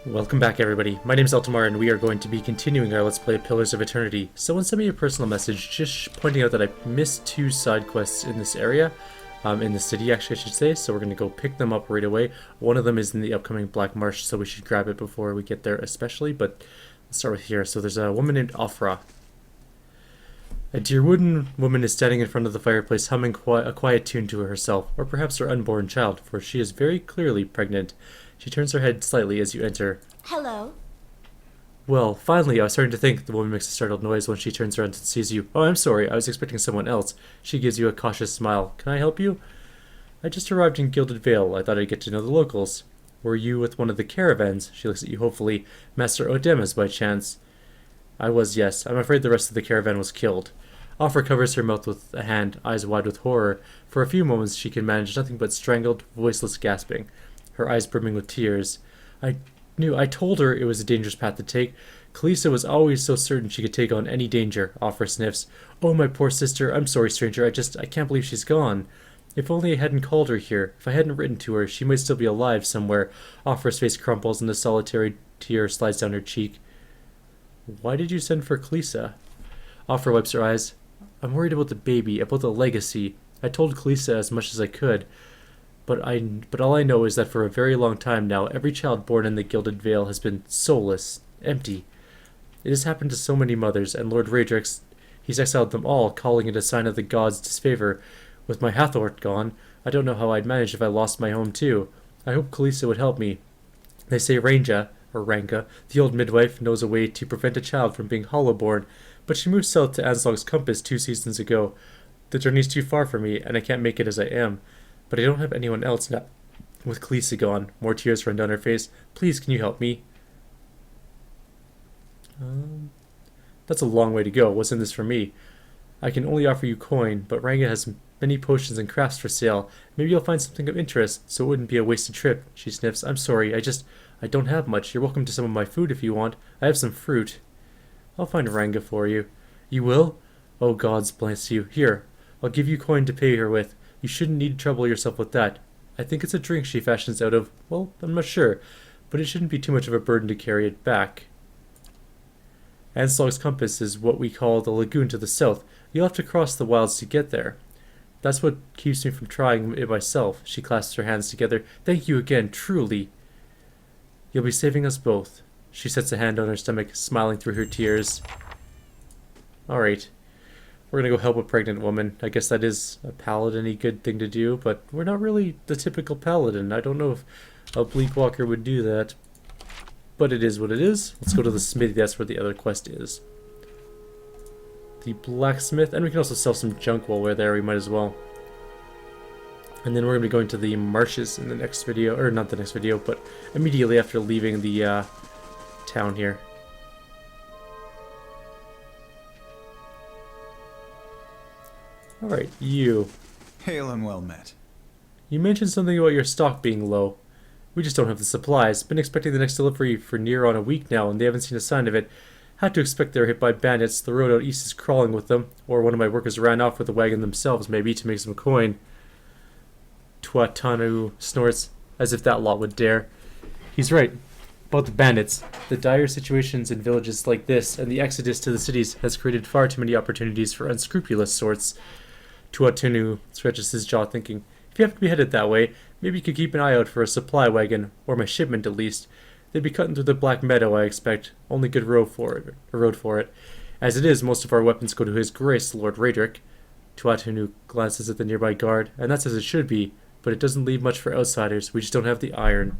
Welcome back, everybody. My name is Eltimar, and we are going to be continuing our Let's Play Pillars of Eternity. Someone sent me a personal message just pointing out that I missed two side quests in this area, in the city actually I should say, so we're going to go pick them up right away. One of them is in the upcoming Black Marsh, so we should grab it before we get there especially, but let's start with here. So there's a woman named Afra. A dear wooden woman is standing in front of the fireplace humming a quiet tune to herself, or perhaps her unborn child, for she is very clearly pregnant. She turns her head slightly as you enter. Hello. Well, finally, I was starting to think. The woman makes a startled noise when she turns around and sees you. Oh, I'm sorry, I was expecting someone else. She gives you a cautious smile. Can I help you? I just arrived in Gilded Vale. I thought I'd get to know the locals. Were you with one of the caravans? She looks at you hopefully. Master Odemas, by chance? I was, yes. I'm afraid the rest of the caravan was killed. Offra covers her mouth with a hand, eyes wide with horror. For a few moments she can manage nothing but strangled, voiceless gasping, her eyes brimming with tears. I told her it was a dangerous path to take. Kalisa was always so certain she could take on any danger, Offra sniffs. Oh, my poor sister, I'm sorry, stranger, I can't believe she's gone. If only I hadn't called her here. If I hadn't written to her, she might still be alive somewhere. Offra's face crumples and a solitary tear slides down her cheek. Why did you send for Kalisa? Offra wipes her eyes. I'm worried about the baby, about the legacy. I told Kalisa as much as I could. But all I know is that for a very long time now, every child born in the Gilded Vale has been soulless, empty. It has happened to so many mothers, and Lord Radrix, he's exiled them all, calling it a sign of the gods' disfavor. With my Hathort gone, I don't know how I'd manage if I lost my home too. I hope Kalisa would help me. They say Ranga, the old midwife, knows a way to prevent a child from being Hollowborn, but she moved south to Anslog's compass 2 seasons ago. The journey's too far for me, and I can't make it as I am. But I don't have anyone else now. With Kalisa gone, more tears run down her face. Please, can you help me? That's a long way to go. What's in this for me? I can only offer you coin, but Ranga has many potions and crafts for sale. Maybe you'll find something of interest, so it wouldn't be a wasted trip. She sniffs. I'm sorry, I don't have much. You're welcome to some of my food if you want. I have some fruit. I'll find Ranga for you. You will? Oh, gods bless you. Here, I'll give you coin to pay her with. You shouldn't need to trouble yourself with that. I think it's a drink she fashions out of, well, I'm not sure, but it shouldn't be too much of a burden to carry it back. Anslog's compass is what we call the lagoon to the south. You'll have to cross the wilds to get there. That's what keeps me from trying it myself. She clasps her hands together. Thank you again, truly. You'll be saving us both. She sets a hand on her stomach, smiling through her tears. Alright. We're gonna go help a pregnant woman. I guess that is a paladin-y good thing to do, but we're not really the typical paladin. I don't know if a Bleakwalker would do that. But it is what it is. Let's go to the smithy. That's where the other quest is. The blacksmith. And we can also sell some junk while we're there. We might as well. And then we're going to be going to the marshes in the next video. Or not the next video, but immediately after leaving the town here. Alright, you. Hail and well met. You mentioned something about your stock being low. We just don't have the supplies. Been expecting the next delivery for near on a week now, and they haven't seen a sign of it. Had to expect they were hit by bandits. The road out east is crawling with them. Or one of my workers ran off with the wagon themselves, maybe, to make some coin. Tuatanu snorts, as if that lot would dare. He's right. About the bandits. The dire situations in villages like this, and the exodus to the cities, has created far too many opportunities for unscrupulous sorts. Tuatunu stretches his jaw, thinking, if you have to be headed that way, maybe you could keep an eye out for a supply wagon, or my shipment at least. They'd be cutting through the Black Meadow, I expect. Only good road for it. As it is, most of our weapons go to His Grace, Lord Radrix. Tuatunu glances at the nearby guard, and that's as it should be, but it doesn't leave much for outsiders. We just don't have the iron.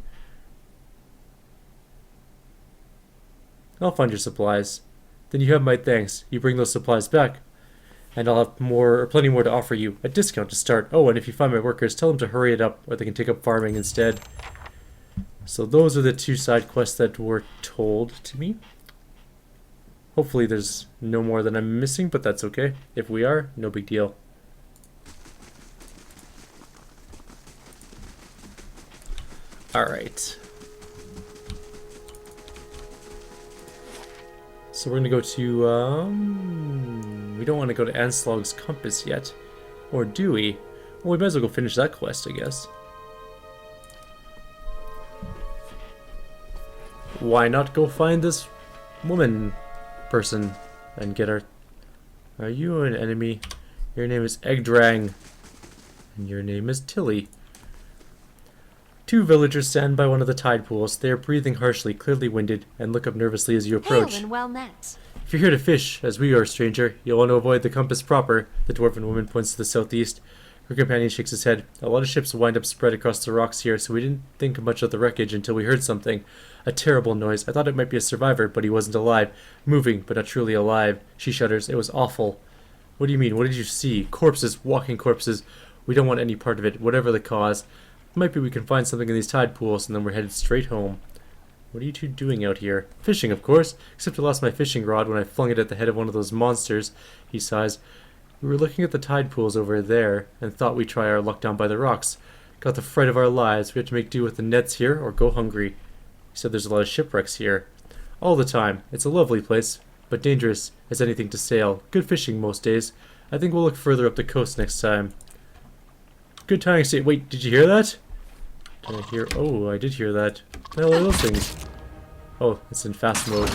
I'll find your supplies. Then you have my thanks. You bring those supplies back, and I'll have plenty more to offer you. A discount to start. Oh, and if you find my workers, tell them to hurry it up, or they can take up farming instead. So those are the two side quests that were told to me. Hopefully there's no more that I'm missing, but that's okay. If we are, no big deal. Alright. So we're going to go to, we don't want to go to Anslog's compass yet. Or do we? Well, we might as well go finish that quest, I guess. why not go find this woman person and get her? Are you an enemy? Your name is Egdrang. And your name is Tilly. Two villagers stand by one of the tide pools. They are breathing harshly, clearly winded, and look up nervously as you approach. Hail and well met. If you're here to fish, as we are, stranger, you'll want to avoid the compass proper. The dwarven woman points to the southeast. Her companion shakes his head. A lot of ships wind up spread across the rocks here, so we didn't think much of the wreckage until we heard something. A terrible noise. I thought it might be a survivor, but he wasn't alive. Moving, but not truly alive. She shudders. It was awful. What do you mean? What did you see? Corpses. Walking corpses. We don't want any part of it, whatever the cause. Might be we can find something in these tide pools, and then we're headed straight home. What are you two doing out here? Fishing, of course. Except I lost my fishing rod when I flung it at the head of one of those monsters. He sighs. We were looking at the tide pools over there, and thought we'd try our luck down by the rocks. Got the fright of our lives. We have to make do with the nets here, or go hungry. He said there's a lot of shipwrecks here. All the time. It's a lovely place, but dangerous as anything to sail. Good fishing most days. I think we'll look further up the coast next time. Good tying state. Wait, did you hear that? Did I hear? Oh, I did hear that. What the hell are those things? Oh, it's in fast mode.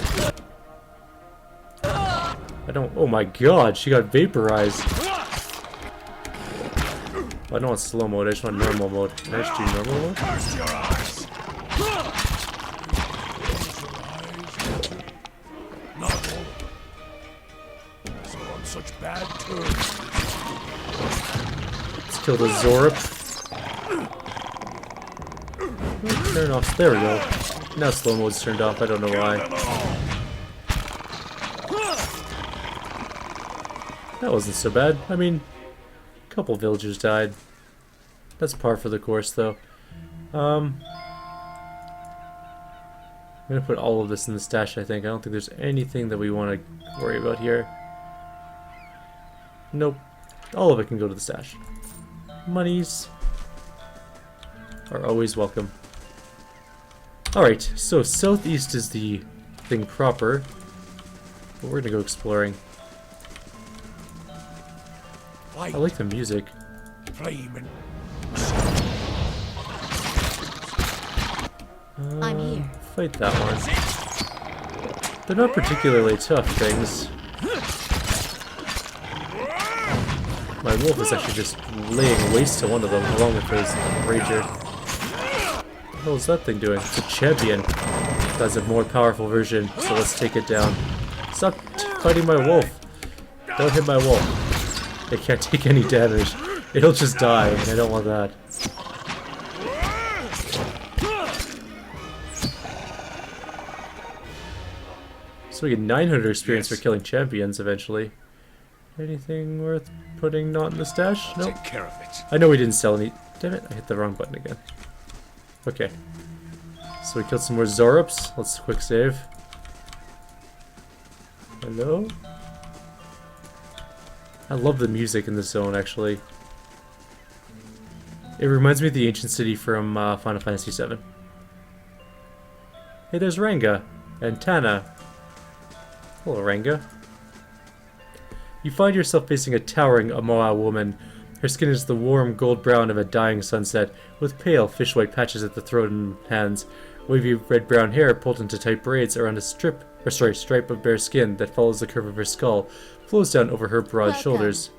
I don't. Oh my god, she got vaporized. I don't want slow mode, I just want normal mode. Can I just do normal mode? Curse your eyes! Not all of them. So on such bad terms. Let's kill the Zorp. Turn off. There we go. Now slow mode's turned off. I don't know why. That wasn't so bad. I mean, a couple villagers died. That's par for the course, though. I'm gonna put all of this in the stash, I think. I don't think there's anything that we want to worry about here. Nope. All of it can go to the stash. Monies are always welcome. Alright, so southeast is the thing proper. But we're gonna go exploring. I like the music. Flame and I'm here. Fight that one. They're not particularly tough things. My wolf is actually just laying waste to one of them, along with his rager. What the hell is that thing doing? It's a champion. That's a more powerful version, so let's take it down. Stop fighting my wolf. Don't hit my wolf. It can't take any damage. It'll just die, and I don't want that. So we get 900 experience for killing champions eventually. Anything worth putting not in the stash? Nope. take care of it. I know we didn't sell any. Damn it, I hit the wrong button again. Okay. So we killed some more Zorups. Let's quick save. Hello? I love the music in this zone, actually. It reminds me of the ancient city from Final Fantasy VII. Hey, there's Ranga. And Tana. Hello, Ranga. You find yourself facing a towering Amoa woman. Her skin is the warm gold brown of a dying sunset, with pale fish-white patches at the throat and hands. Wavy red-brown hair pulled into tight braids around a stripe of bare skin that follows the curve of her skull, flows down over her broad shoulders.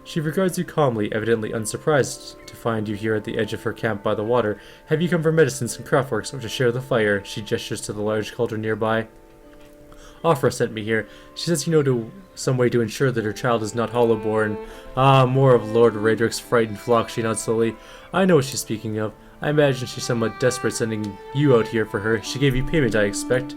She regards you calmly, evidently unsurprised to find you here at the edge of her camp by the water. Have you come for medicines and craftworks or to share the fire? She gestures to the large cauldron nearby. Afra sent me here. She says you know some way to ensure that her child is not Hollowborn. Ah, more of Lord Raedric's frightened flock, she nods slowly. I know what she's speaking of. I imagine she's somewhat desperate sending you out here for her. She gave you payment, I expect.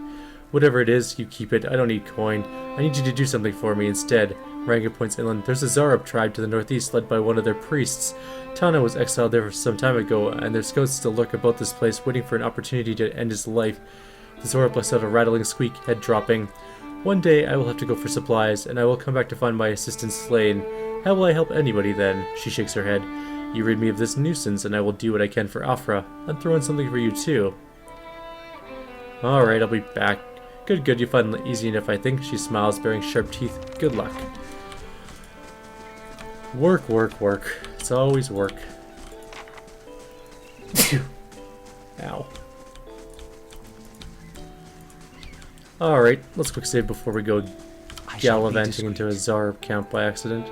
Whatever it is, you keep it. I don't need coin. I need you to do something for me instead. Ranga points inland. There's a Zarup tribe to the northeast led by one of their priests. Tana was exiled there some time ago, and their scouts still lurk about this place, waiting for an opportunity to end his life. The Zarup lets out a rattling squeak, head dropping. One day I will have to go for supplies, and I will come back to find my assistant slain. How will I help anybody then? She shakes her head. You rid me of this nuisance, and I will do what I can for Afra. And throw in something for you too. Alright, I'll be back. Good, you find it easy enough, I think. She smiles, baring sharp teeth. Good luck. Work. It's always work. Ow. Alright, let's quick save before we go I shall be gallivanting into a discreet. Tsar camp by accident.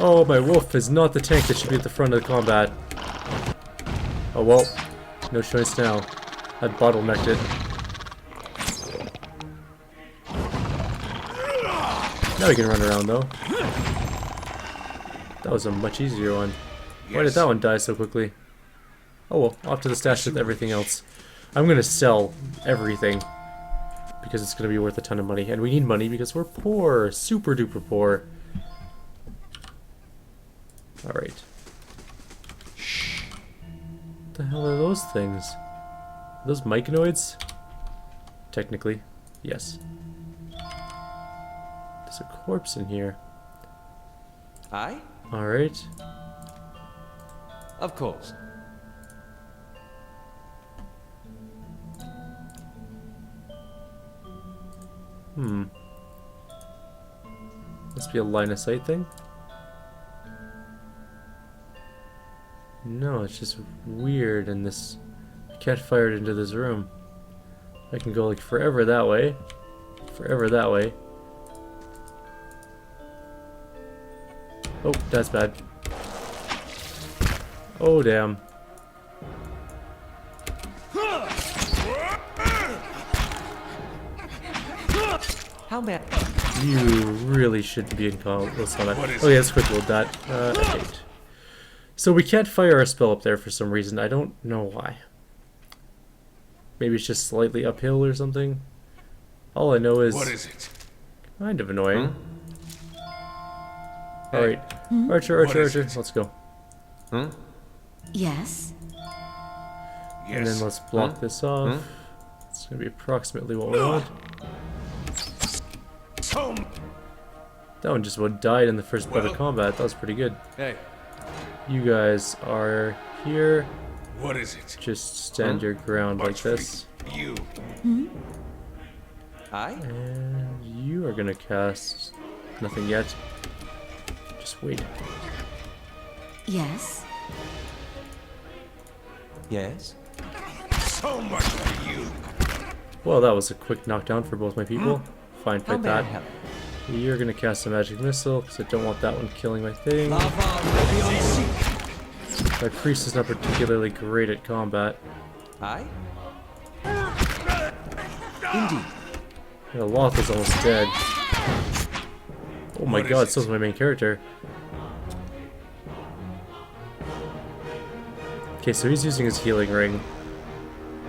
Oh, my wolf is not the tank that should be at the front of the combat. Oh well, no choice now. I bottlenecked it. Now we can run around though. That was a much easier one. Why did that one die so quickly? Oh well, off to the stash with everything else. I'm gonna sell everything because it's gonna be worth a ton of money, and we need money because we're poor, super duper poor. All right. What the hell are those things? Are those myconoids? Technically, yes. There's a corpse in here. Aye? All right. Of course. Must be a line of sight thing. No, it's just weird in this. I can't fire it into this room. I can go like forever that way. Forever that way. Oh, that's bad. Oh, damn. How may You really shouldn't be in close combat. Oh yeah, let's quick load that. 8. So we can't fire our spell up there for some reason. I don't know why. Maybe it's just slightly uphill or something. All I know is... What is it? Kind of annoying. Hey. Alright. Archer, What Archer, is Archer. it? Let's go. Yes. And then let's block this off. It's going to be approximately what we want. So That one just about died in the first part of Well- combat. That was pretty good. Hey. You guys are here. what is it? Just stand your ground like this. You. Aye? And you are going to cast nothing yet. Just wait. Yes. Yes? So much for you. Well, that was a quick knockdown for both my people. Fine, How fight may I that. help? You're going to cast a magic missile because I don't want that one killing my thing. My priest is not particularly great at combat. Aye? Indeed. And the Loth is almost dead. Oh my What is god, it? so's my main character. Okay, so he's using his healing ring.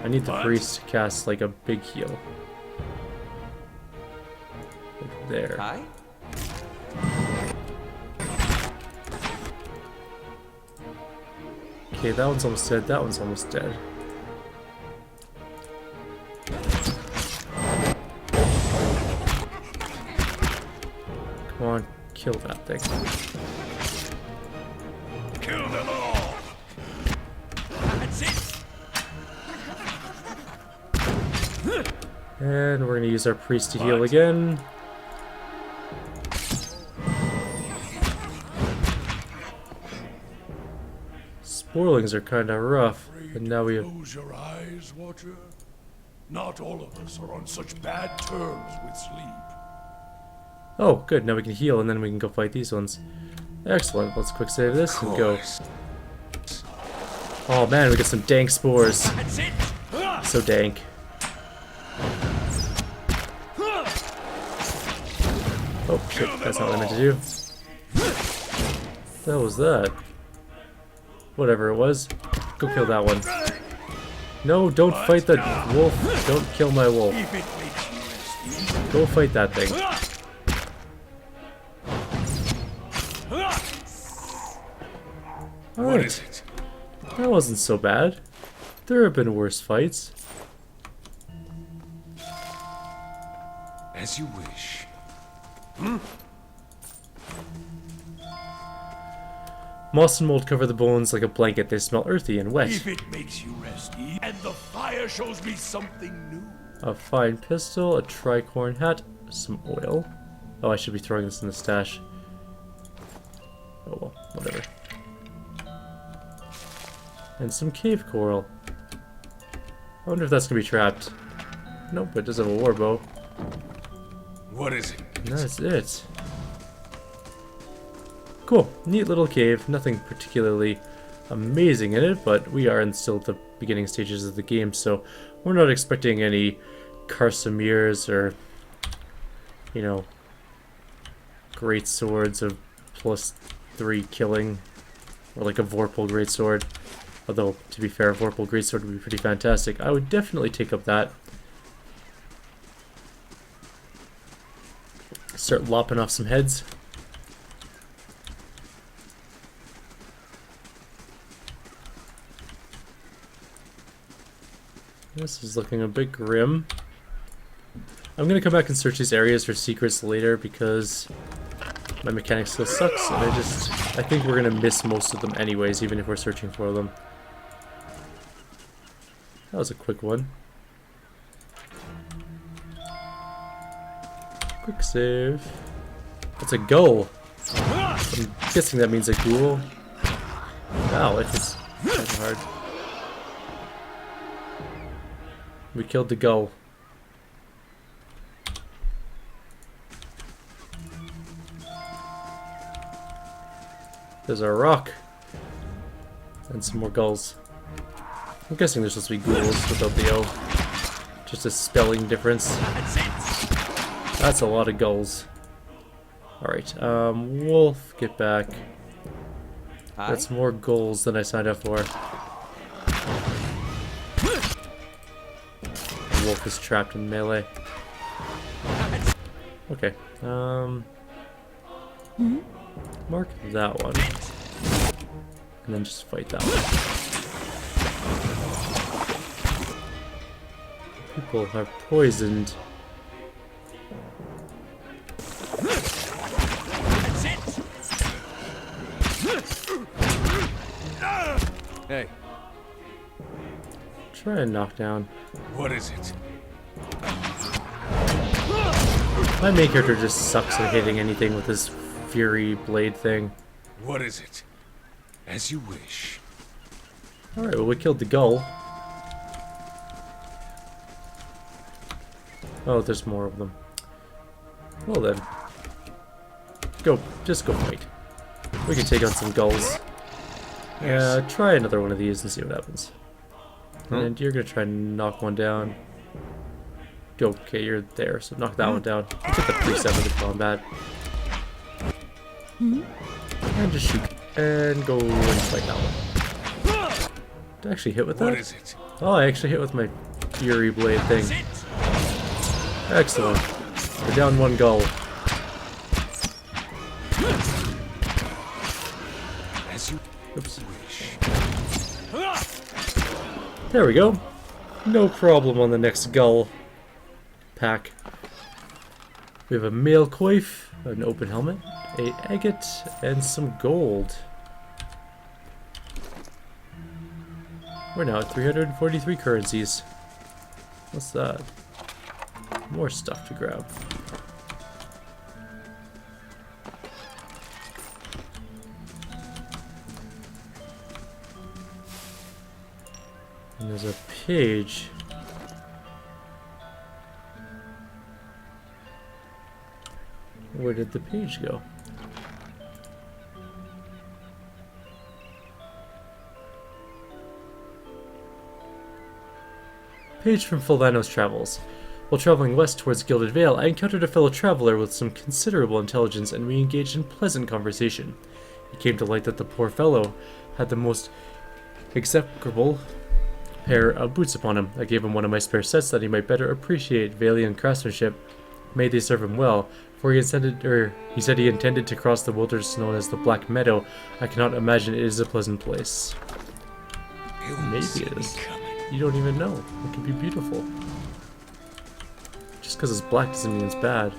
I need the What? priest to cast like a big heal. Like there. Aye? Okay, that one's almost dead, that one's almost dead. Come on, kill that thing. Kill them all. That's it. And we're gonna use our priest to heal again. Spoilings are kinda rough, and now we have... Close your eyes, Watcher. Not all of us are on such bad terms with sleep. Oh, good, now we can heal and then we can go fight these ones. Excellent, let's quick save this and go. Oh man, we got some dank spores. That's it. So dank. Oh shit, that's not what I meant to do. What the hell was that? Whatever it was. Go kill that one. No, don't fight the wolf. Don't kill my wolf. If it makes you resty. Go fight that thing. What Alright, is it? that wasn't so bad. There have been worse fights. As you wish. Moss and mold cover the bones like a blanket. They smell earthy and wet. If it makes you resty, and the fire shows me something new. A fine pistol, a tricorn hat, some oil. Oh, I should be throwing this in the stash. Oh well, whatever. And some cave coral. I wonder if that's gonna be trapped. Nope, it does have a war bow. What is it? And that's it. Cool. Neat little cave. Nothing particularly amazing in it, but we are still at the beginning stages of the game, so we're not expecting any Karsamirs or, you know, great swords of +3 killing, or like a Vorpal greatsword. Although, to be fair, a Vorpal greatsword would be pretty fantastic. I would definitely take up that. Start lopping off some heads. This is looking a bit grim. I'm gonna come back and search these areas for secrets later because my mechanics skill sucks, and I think we're gonna miss most of them anyways, even if we're searching for them. That was a quick one. Quick save. That's a gull. I'm guessing that means a ghoul. Wow, it is kind of hard. We killed the gull. There's a rock. And some more gulls. I'm guessing there's supposed to be ghouls without the O. Just a spelling difference. That's a lot of gulls. Alright, Wolf, get back. That's more goals than I signed up for. Wolf is trapped in melee. Okay, mark that one. And then just fight that one. People are poisoned. Hey, Try and knock down. what is it? My main character just sucks at hitting anything with his fury blade thing. What is it? As you wish. Alright, well we killed the gull. Oh, there's more of them. Well then. Just go fight. We can take on some gulls. Yeah, try another one of these and see what happens. And you're gonna try and knock one down. Okay, you're there, so knock that one down. Get the preset of the combat. And just shoot. And go and fight that one. Did I actually hit with that? What is it? Oh, I actually hit with my Fury Blade thing. Excellent. We're down one gull. As you Oops. wish. There we go. No problem on the next gull pack. We have a male coif, an open helmet, a agate, and some gold. We're now at 343 currencies. What's that? More stuff to grab. And there's a page. Where did the page go? Page from Fulvano's travels. While traveling west towards Gilded Vale, I encountered a fellow traveler with some considerable intelligence, and we engaged in pleasant conversation. It came to light that the poor fellow had the most execrable pair of boots upon him. I gave him one of my spare sets that he might better appreciate Valian craftsmanship. May they serve him well, for he said he intended to cross the wilderness known as the Black Meadow. I cannot imagine it is a pleasant place. Maybe it is. You don't even know. It could be beautiful. Just because it's black doesn't mean it's bad.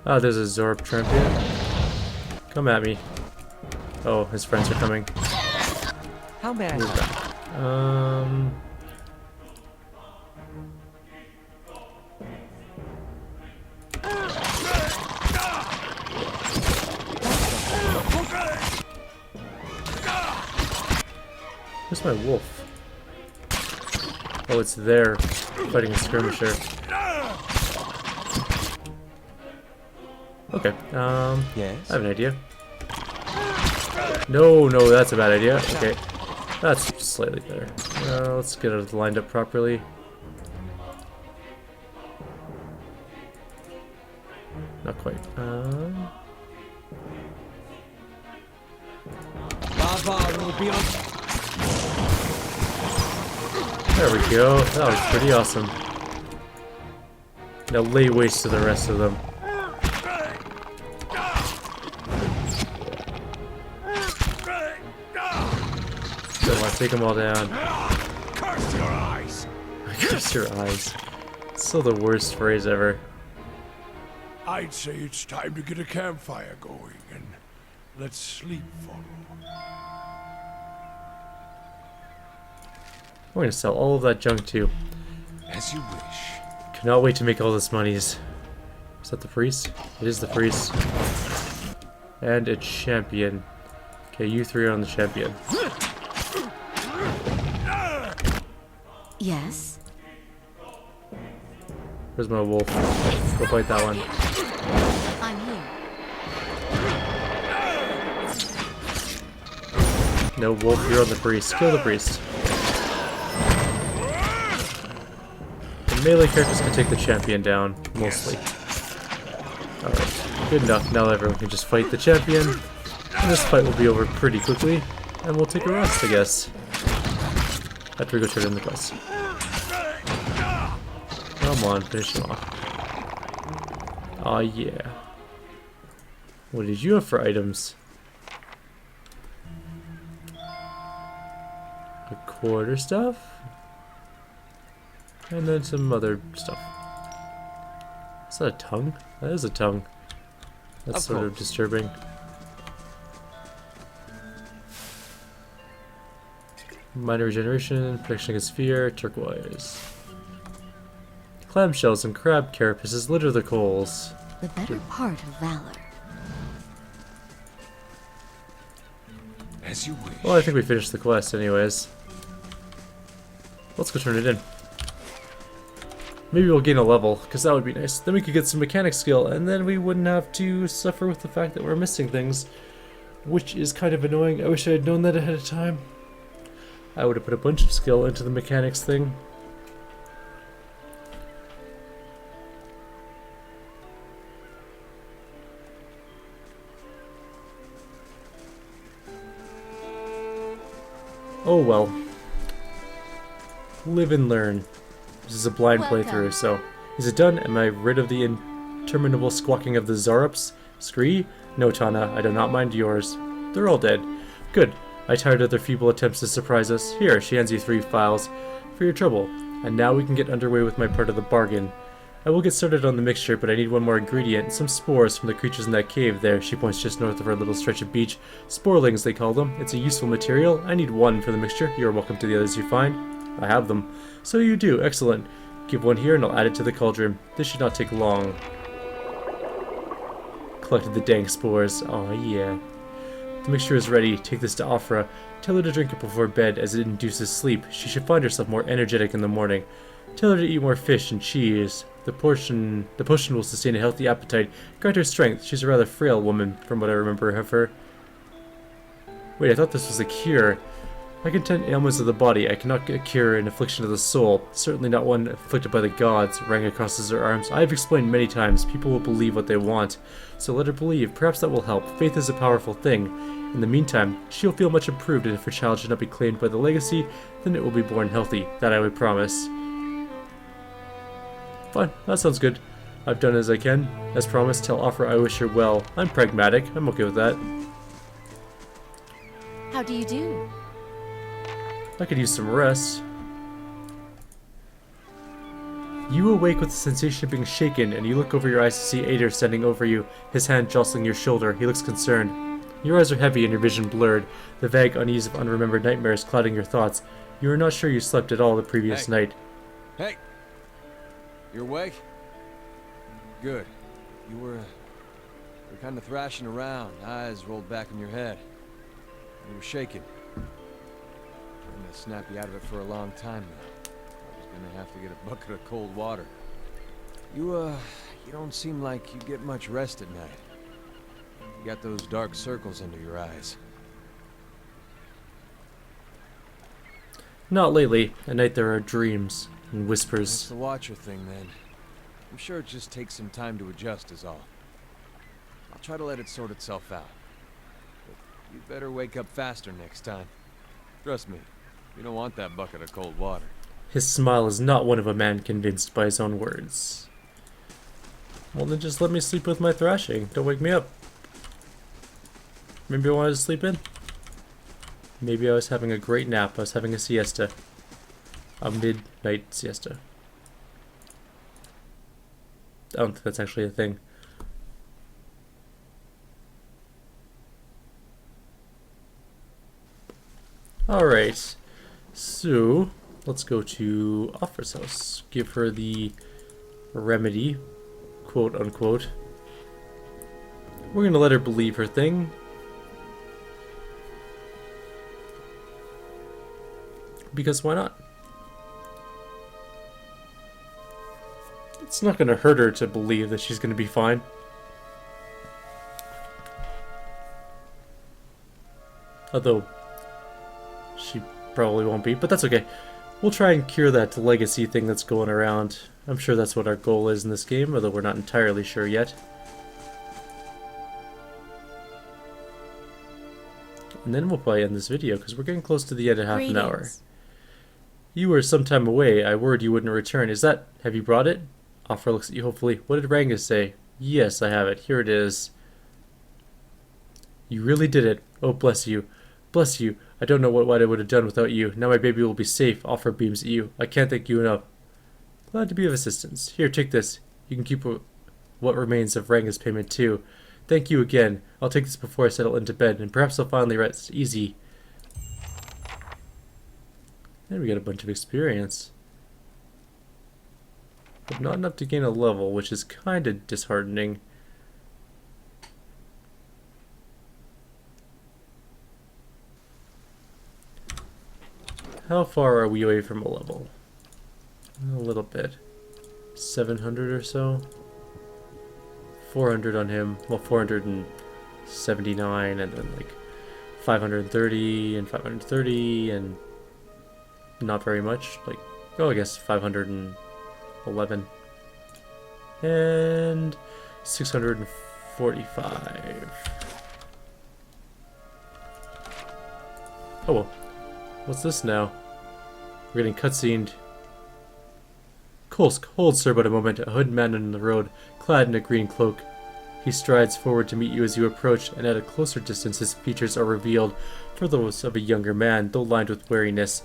Ah, there's a Zorb champion. Come at me. Oh, his friends are coming. How may I Move help? back. Where's my wolf? Oh, it's there, fighting a skirmisher. Okay, Yes? I have an idea. No, that's a bad idea. Okay, that's slightly better. Let's get it lined up properly. Not quite. Lava will be on. There we go. That was pretty awesome. Now lay waste to the rest of them. Don't want to take them all down. Curse your eyes! Curse your eyes. Still the worst phrase ever. I'd say it's time to get a campfire going and let sleep follow. We're gonna sell all of that junk too. As you wish. Cannot wait to make all this monies. Is that the priest? It is the priest. And a champion. Okay, you three are on the champion. Yes. Where's my wolf? Go fight that one. I'm here. No, wolf, you're on the priest. Kill the priest. The melee characters can take the champion down, mostly. Alright, good enough. Now everyone can just fight the champion. And this fight will be over pretty quickly. And we'll take a rest, I guess. After we go turn in the quest. Come on, finish him off. Aw, yeah. What did you have for items? A quarter stuff? And then some other stuff. Is that a tongue? That is a tongue. That's sort of disturbing. Minor regeneration, protection against fear, turquoise. Clamshells and crab carapaces litter the coals. The better part of valor. As you wish. Well, I think we finished the quest anyways. Let's go turn it in. Maybe we'll gain a level, because that would be nice. Then we could get some mechanic skill, and then we wouldn't have to suffer with the fact that we're missing things. Which is kind of annoying. I wish I had known that ahead of time. I would have put a bunch of skill into the mechanics thing. Oh well. Live and learn. This is a blind playthrough, so... Is it done? Am I rid of the interminable squawking of the Zarups? Scree? No, Tana, I do not mind yours. They're all dead. Good. I tired of their feeble attempts to surprise us. Here, she hands you 3 files for your trouble. And now we can get underway with my part of the bargain. I will get started on the mixture, but I need one more ingredient. Some spores from the creatures in that cave there. She points just north of our little stretch of beach. Sporelings, they call them. It's a useful material. I need 1 for the mixture. You are welcome to the others you find. I have them. So you do. Excellent. Give 1 here and I'll add it to the cauldron. This should not take long. Collected the dank spores. Aw, yeah. The mixture is ready. Take this to Afra. Tell her to drink it before bed as it induces sleep. She should find herself more energetic in the morning. Tell her to eat more fish and cheese. The potion will sustain a healthy appetite. Grant her strength. She's a rather frail woman, from what I remember of her. Wait, I thought this was a cure. I can tend ailments of the body. I cannot cure an affliction of the soul. Certainly not one afflicted by the gods. Rang across her arms. I have explained many times. People will believe what they want. So let her believe. Perhaps that will help. Faith is a powerful thing. In the meantime, she'll feel much improved, and if her child should not be claimed by the legacy, then it will be born healthy. That I would promise. Fine, that sounds good. I've done as I can. As promised, tell Afra I wish her well. I'm pragmatic. I'm okay with that. How do you do? I could use some rest. You awake with the sensation of being shaken, and you look over your eyes to see Ader standing over you, his hand jostling your shoulder. He looks concerned. Your eyes are heavy and your vision blurred, the vague unease of unremembered nightmares clouding your thoughts. You are not sure you slept at all the previous night. Hey! You awake? Good. You were kind of thrashing around, eyes rolled back in your head. You were shaking. Trying to snap you out of it for a long time now. I was gonna have to get a bucket of cold water. You don't seem like you get much rest at night. You got those dark circles under your eyes. Not lately. At night there are dreams and It's whispers. the Watcher thing, then. I'm sure it just takes some time to adjust is all. I'll try to let it sort itself out. But you better wake up faster next time. Trust me, you don't want that bucket of cold water. His smile is not one of a man convinced by his own words. Well, then just let me sleep with my thrashing. Don't wake me up. Maybe I wanted to sleep in? Maybe I was having a great nap. I was having a siesta. A midnight siesta. I don't think that's actually a thing. Alright. So, let's go to Offra's house. Give her the remedy, quote unquote. We're gonna let her believe her thing. Because why not? It's not gonna hurt her to believe that she's gonna be fine. Although, she probably won't be, but that's okay. We'll try and cure that legacy thing that's going around. I'm sure that's what our goal is in this game, although we're not entirely sure yet. And then we'll probably end this video, because we're getting close to the end of half an hour. Greetings. You were some time away. I worried you wouldn't return. Is that... Have you brought it? Offra looks at you hopefully. What did Rangus say? Yes, I have it. Here it is. You really did it. Oh, bless you. Bless you. I don't know what I would have done without you. Now my baby will be safe. Offra beams at you. I can't thank you enough. Glad to be of assistance. Here, take this. You can keep what remains of Rangus' payment too. Thank you again. I'll take this before I settle into bed, and perhaps I'll finally rest easy. And we got a bunch of experience. But not enough to gain a level, which is kind of disheartening. How far are we away from a level? A little bit. 700 or so? 400 on him. Well, 479, and then like 530 and 530 and not very much. Like, oh, I guess 511 and 645. Oh well. What's this now? We're getting cutscened. Kolsk, hold sir but a moment. A hooded man in the road, clad in a green cloak. He strides forward to meet you as you approach, and at a closer distance his features are revealed for those of a younger man, though lined with wariness.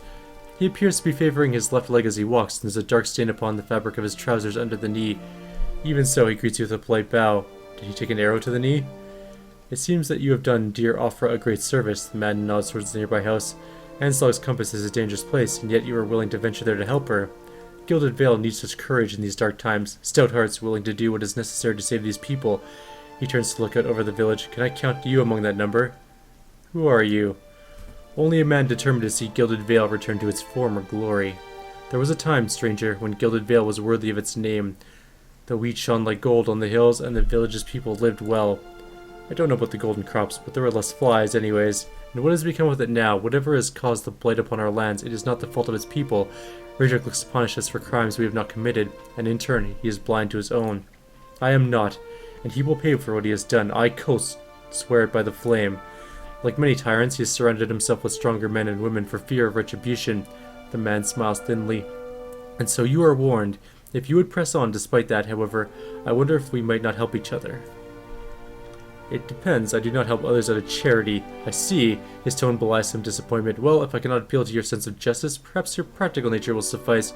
He appears to be favoring his left leg as he walks, and there's a dark stain upon the fabric of his trousers under the knee. Even so, he greets you with a polite bow. Did he take an arrow to the knee? It seems that you have done dear Offra a great service. The man nods towards the nearby house. Anslog's compass is a dangerous place, and yet you are willing to venture there to help her. Gilded Vale needs such courage in these dark times. Stout hearts willing to do what is necessary to save these people. He turns to look out over the village. Can I count you among that number? Who are you? Only a man determined to see Gilded Vale return to its former glory. There was a time, stranger, when Gilded Vale was worthy of its name. The wheat shone like gold on the hills, and the village's people lived well. I don't know about the golden crops, but there were less flies anyways. And what has become of it now? Whatever has caused the blight upon our lands, it is not the fault of its people. Radric looks to punish us for crimes we have not committed, and in turn, he is blind to his own. I am not, and he will pay for what he has done. I swear it by the flame. Like many tyrants, he has surrounded himself with stronger men and women for fear of retribution. The man smiles thinly. And so you are warned. If you would press on despite that, however, I wonder if we might not help each other. It depends. I do not help others out of charity. I see. His tone belies some disappointment. Well, if I cannot appeal to your sense of justice, perhaps your practical nature will suffice.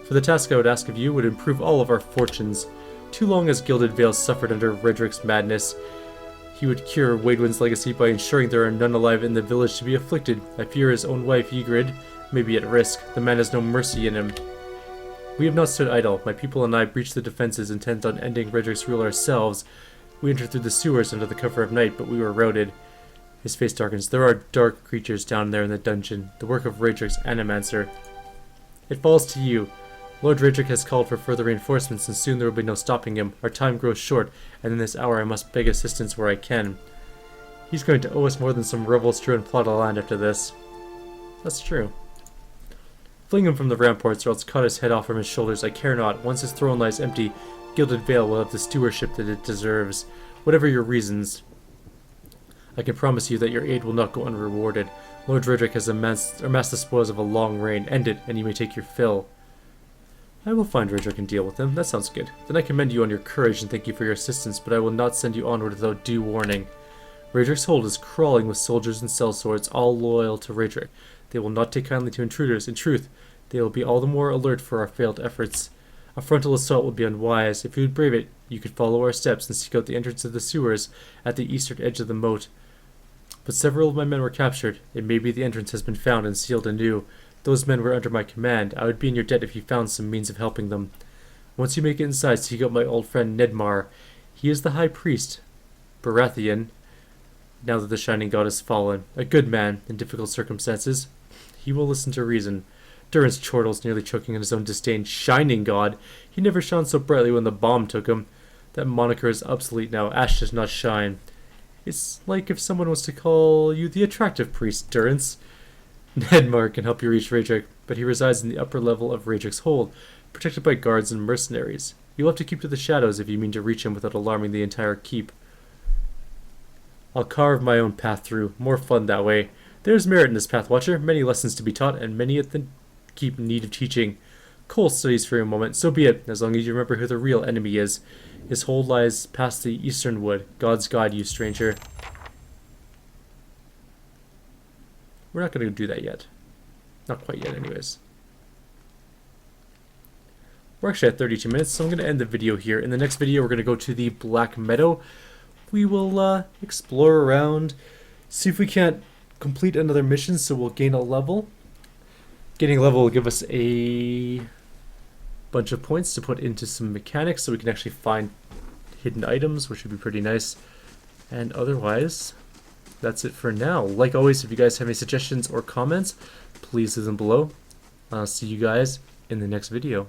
For the task I would ask of you would improve all of our fortunes. Too long as Gilded Vale suffered under Redric's madness. He would cure Waidwin's legacy by ensuring there are none alive in the village to be afflicted. I fear his own wife, Ygritte, may be at risk. The man has no mercy in him. We have not stood idle. My people and I breached the defenses intent on ending Redric's rule ourselves. We entered through the sewers under the cover of night, but we were routed. His face darkens. There are dark creatures down there in the dungeon, the work of Radric's Animancer. It falls to you. Lord Radric has called for further reinforcements, and soon there will be no stopping him. Our time grows short, and in this hour I must beg assistance where I can. He's going to owe us more than some revel-strewn plot of land after this. That's true. Fling him from the ramparts, or else cut his head off from his shoulders. I care not. Once his throne lies empty, Gilded Vale will have the stewardship that it deserves. Whatever your reasons, I can promise you that your aid will not go unrewarded. Lord Redrick has amassed the spoils of a long reign. End it, and you may take your fill. I will find Redrick and deal with him. That sounds good. Then I commend you on your courage and thank you for your assistance, but I will not send you onward without due warning. Redrick's hold is crawling with soldiers and sellswords, all loyal to Redrick. They will not take kindly to intruders. In truth, they will be all the more alert for our failed efforts. A frontal assault would be unwise. If you would brave it, you could follow our steps and seek out the entrance of the sewers at the eastern edge of the moat. But several of my men were captured. It may be the entrance has been found and sealed anew. Those men were under my command. I would be in your debt if you found some means of helping them. Once you make it inside, seek out my old friend Nedmar. He is the high priest, Baratheon, now that the Shining God has fallen. A good man in difficult circumstances. He will listen to reason. Durrance chortles, nearly choking in his own disdain. Shining God! He never shone so brightly when the bomb took him. That moniker is obsolete now. Ash does not shine. It's like if someone was to call you the attractive priest, Durrance. Nedmar can help you reach Radric, but he resides in the upper level of Radric's hold, protected by guards and mercenaries. You'll have to keep to the shadows if you mean to reach him without alarming the entire keep. I'll carve my own path through. More fun that way. There's merit in this path, Watcher. Many lessons to be taught, and many at the keep in need of teaching. Cole studies for a moment. So be it, as long as you remember who the real enemy is. His hold lies past the eastern wood. God's guide you, stranger. We're not going to do that yet. Not quite yet, anyways. We're actually at 32 minutes, so I'm going to end the video here. In the next video, we're going to go to the Black Meadow. We will explore around, see if we can't complete another mission, so we'll gain a level. Getting a level will give us a bunch of points to put into some mechanics, so we can actually find hidden items, which would be pretty nice. And otherwise, that's it for now. Like always, if you guys have any suggestions or comments, please leave them below. I'll see you guys in the next video.